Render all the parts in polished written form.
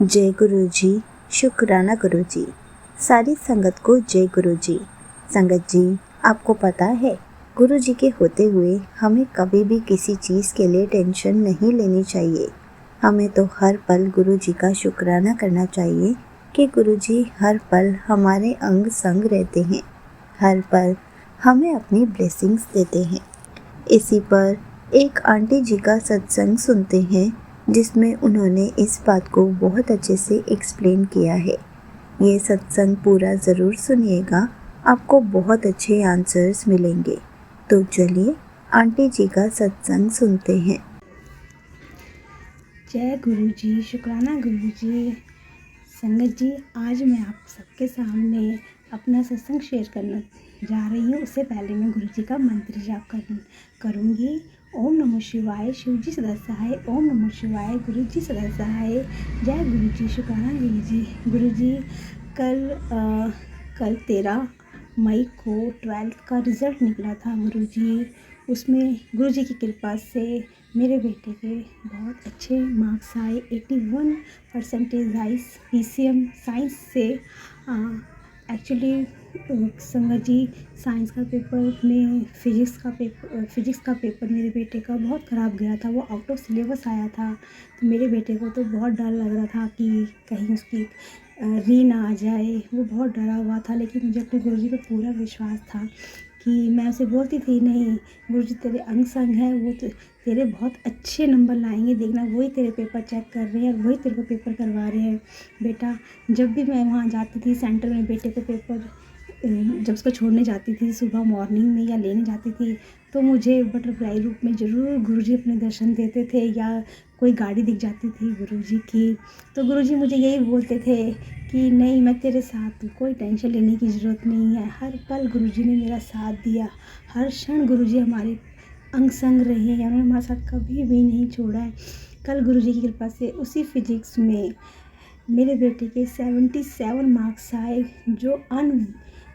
जय गुरु जी, शुक्राना गुरु जी। सारी संगत को जय गुरु जी। संगत जी, आपको पता है गुरु जी के होते हुए हमें कभी भी किसी चीज़ के लिए टेंशन नहीं लेनी चाहिए। हमें तो हर पल गुरु जी का शुक्राना करना चाहिए कि गुरु जी हर पल हमारे अंग संग रहते हैं, हर पल हमें अपनी ब्लेसिंग्स देते हैं। इसी पर एक आंटी जी का सत्संग सुनते हैं जिसमें उन्होंने इस बात को बहुत अच्छे से एक्सप्लेन किया है। ये सत्संग पूरा ज़रूर सुनिएगा, आपको बहुत अच्छे आंसर्स मिलेंगे। तो चलिए आंटी जी का सत्संग सुनते हैं। जय गुरु जी, शुक्राना गुरु जी। संगत जी, आज मैं आप सबके सामने अपना सत्संग शेयर करना जा रही हूँ। उससे पहले मैं गुरु जी का मंत्र जाप करूँगी। ओम नमः शिवाय, शिव जी सदा सहाय। ओम नमः शिवाय, गुरु जी सदा सहाय। जय गुरु जी, शुक्राना गुरु जी। गुरु जी, कल 13 मई को 12th का रिज़ल्ट निकला था गुरु जी। उसमें गुरु जी की कृपा से मेरे बेटे के बहुत अच्छे मार्क्स आए। 81% आए PCM साइंस से। एक्चुअली संगत जी, साइंस का पेपर में फिजिक्स का पेपर मेरे बेटे का बहुत ख़राब गया था। वो आउट ऑफ सिलेबस आया था। तो मेरे बेटे को तो बहुत डर लग रहा था कि कहीं उसकी री ना आ जाए। वो बहुत डरा हुआ था, लेकिन मुझे अपने गुरु जी पर पूरा विश्वास था कि मैं उसे बोलती थी, नहीं गुरु जी तेरे अंग संग हैं, वो तेरे बहुत अच्छे नंबर लाएंगे, देखना वही तेरे पेपर चेक कर रहे हैं और वही तेरे को पेपर करवा रहे हैं। बेटा, जब भी मैं वहाँ जाती थी सेंटर में बेटे को पेपर जब उसको छोड़ने जाती थी सुबह मॉर्निंग में या लेने जाती थी, तो मुझे बटरफ्लाई रूप में ज़रूर गुरुजी अपने दर्शन देते थे, या कोई गाड़ी दिख जाती थी गुरुजी की तो गुरुजी मुझे यही बोलते थे कि नहीं, मैं तेरे साथ हूँ, कोई टेंशन लेने की ज़रूरत नहीं है। हर पल गुरुजी ने मेरा साथ दिया, हर क्षण गुरुजी हमारे अंग संग रहे हैं, उन्होंने हमारे साथ कभी भी नहीं छोड़ा है। कल गुरुजी की कृपा से उसी फिजिक्स में मेरे बेटे के 77 मार्क्स आए,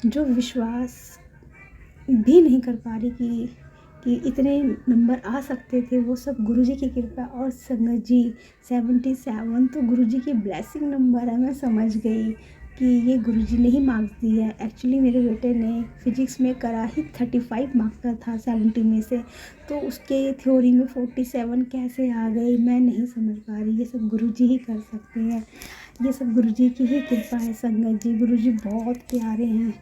जो विश्वास भी नहीं कर पा रही कि इतने नंबर आ सकते थे। वो सब गुरुजी की कृपा। और संगत जी, 77 तो गुरुजी की ब्लेसिंग नंबर है। मैं समझ गई कि ये गुरुजी ने ही मार्क्स दिए हैं। एक्चुअली मेरे बेटे ने फिजिक्स में करा ही 35 मार्क्स का था 70 में से, तो उसके थ्योरी में 47 कैसे आ गए मैं नहीं समझ पा रही। ये सब गुरुजी ही कर सकते हैं, ये सब गुरुजी की ही कृपा है। संगत जी, गुरुजी बहुत प्यारे हैं।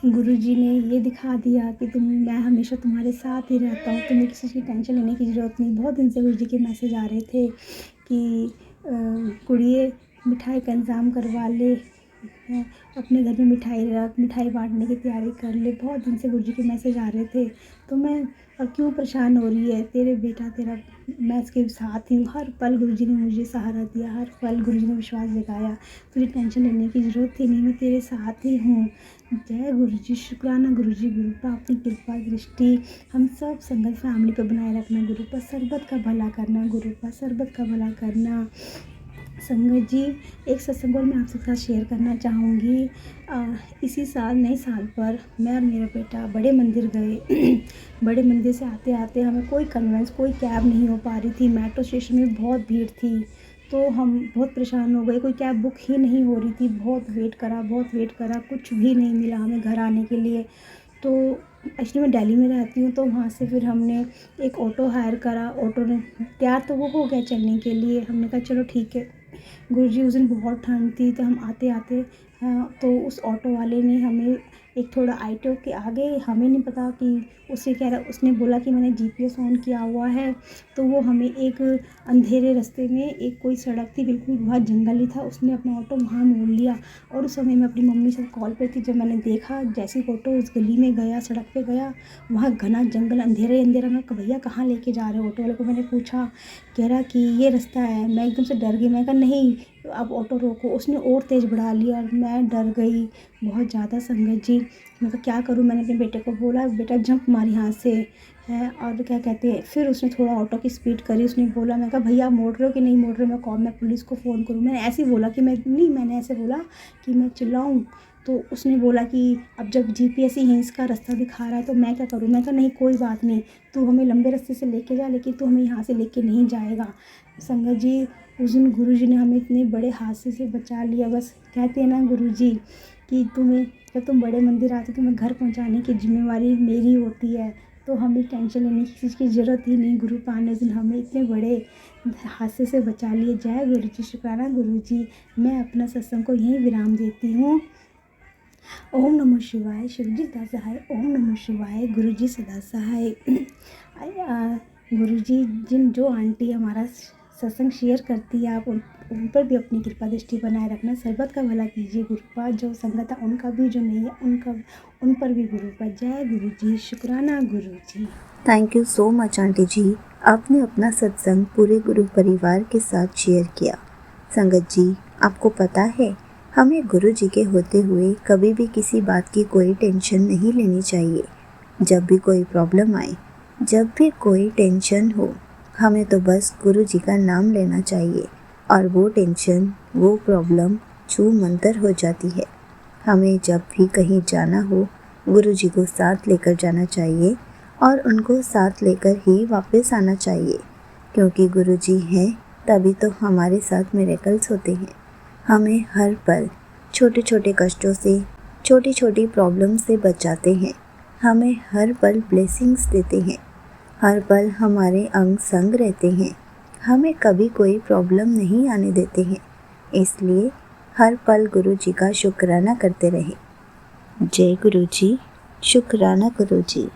गुरुजी ने ये दिखा दिया कि मैं हमेशा तुम्हारे साथ ही रहता हूँ, तुम्हें किसी चीज़ की टेंशन लेने की ज़रूरत नहीं। बहुत दिन से गुरुजी के मैसेज आ रहे थे कि कुड़िए मिठाई का इंतज़ाम करवा ले, अपने घर में मिठाई रख, मिठाई बांटने की तैयारी कर ले। बहुत दिन से गुरुजी के मैसेज आ रहे थे। तो मैं, और क्यों परेशान हो रही है, तेरे बेटा तेरा, मैं इसके साथ ही हूँ। हर पल गुरुजी ने मुझे सहारा दिया, हर पल गुरुजी ने विश्वास दिखाया, तुझे टेंशन लेने की ज़रूरत ही नहीं, मैं तेरे साथ ही हूँ। जय गुरु जी, शुक्राना गुरु जी। गुरु का अपनी कृपा दृष्टि हम सब संगत फैमिली पर बनाए रखना, गुरु पर सरबत का भला करना, गुरु पर सरबत का भला करना। संगत जी, एक सत्संग और मैं आपके साथ शेयर करना चाहूँगी। इसी साल नए साल पर मैं और मेरा बेटा बड़े मंदिर गए। बड़े मंदिर से आते आते हमें कोई कैब नहीं हो पा रही थी। मेट्रो स्टेशन में बहुत भीड़ थी, तो हम बहुत परेशान हो गए। कोई कैब बुक ही नहीं हो रही थी। बहुत वेट करा, कुछ भी नहीं मिला हमें घर आने के लिए। तो एक्चुअली मैं दिल्ली में रहती हूँ, तो वहाँ से फिर हमने एक ऑटो हायर करा। ऑटो ने तैयार तो वो हो गया चलने के लिए। हमने कहा चलो ठीक है। गुरुजी, उस दिन बहुत ठंड थी, तो हम आते आते तो उस ऑटो वाले ने हमें एक थोड़ा ऑटो के आगे, हमें नहीं पता कि उसने बोला कि मैंने GPS ऑन किया हुआ है, तो वो हमें एक अंधेरे रास्ते में, एक कोई सड़क थी बिल्कुल, बहुत जंगली था, उसने अपना ऑटो वहाँ मोड़ लिया। और उस समय मैं अपनी मम्मी से कॉल पे थी। जब मैंने देखा, जैसे ऑटो उस गली में गया, सड़क पे गया, वहाँ घना जंगल, अंधेरा। मैं कहा भैया कहाँ लेके जा रहे हो? ऑटो वाले को मैंने पूछा, कह रहा कि ये रास्ता है। मैं एकदम से डर गई। मैं कहा नहीं, आप ऑटो रोको। उसने और तेज़ बढ़ा लिया और मैं डर गई बहुत ज़्यादा। संगत जी, मैं कहा क्या करूँ? मैंने अपने बेटे को बोला, बेटा जंप मार यहाँ से है। और क्या कहते हैं, फिर उसने थोड़ा ऑटो की स्पीड करी। उसने बोला, मैं कहा भैया आप मोड़ रहे हो कि नहीं मोड़ रहे हो? मैं पुलिस को फ़ोन करूँ? मैंने ऐसे ही बोला कि मैंने ऐसे बोला कि मैं चिल्लाऊँ। तो उसने बोला कि अब जब GPS ही यहीं का रास्ता दिखा रहा है तो मैं क्या करूँ? मैं कहा नहीं कोई बात नहीं, तू हमें लंबे रास्ते से लेके जा, लेकिन तू हमें यहाँ से लेके नहीं जाएगा। संगत जी, उस दिन गुरुजी ने हमें इतने बड़े हादसे से बचा लिया। बस कहते हैं ना गुरुजी कि जब तुम बड़े मंदिर आते हो तुम्हें घर पहुंचाने की जिम्मेवारी मेरी होती है, तो हमें टेंशन लेने की चीज़ की ज़रूरत ही नहीं। गुरु पाक ने उस दिन हमें इतने बड़े हादसे से बचा लिए। जय गुरुजी, शुक्राना गुरुजी। मैं अपना सत्संग को यहीं विराम देती हूँ। ओम नमः शिवाय। शिवजी सदा सहाय। ओम नमः शिवाय। गुरुजी सदा सहाय। गुरुजी जो आंटी हमारा सत्संग शेयर करती है, आप उन पर भी अपनी कृपा दृष्टि बनाए रखना। सर्बत का भला कीजिए गुरुपा। जो संगत है उनका भी, जो नहीं है उन पर भी गुरुपा। जय गुरुजी, शुक्राना Guruji. Thank you so much aunty ji, आपने अपना सत्संग पूरे गुरु परिवार के साथ शेयर किया। संगत जी, आपको पता है हमें गुरु जी के होते हुए कभी भी किसी बात की कोई टेंशन नहीं लेनी चाहिए। जब भी कोई प्रॉब्लम आए, जब भी कोई टेंशन हो, हमें तो बस गुरु जी का नाम लेना चाहिए और वो टेंशन, वो प्रॉब्लम छू मंतर हो जाती है। हमें जब भी कहीं जाना हो, गुरु जी को साथ लेकर जाना चाहिए और उनको साथ लेकर ही वापस आना चाहिए, क्योंकि गुरु जी हैं तभी तो हमारे साथ मिरेकल्स होते हैं। हमें हर पल छोटे छोटे कष्टों से, छोटी छोटी प्रॉब्लम से बचाते हैं। हमें हर पल ब्लेसिंग्स देते हैं। हर पल हमारे अंग संग रहते हैं। हमें कभी कोई प्रॉब्लम नहीं आने देते हैं। इसलिए हर पल गुरु जी का शुक्राना करते रहें। जय गुरु जी, शुक्राना गुरु जी।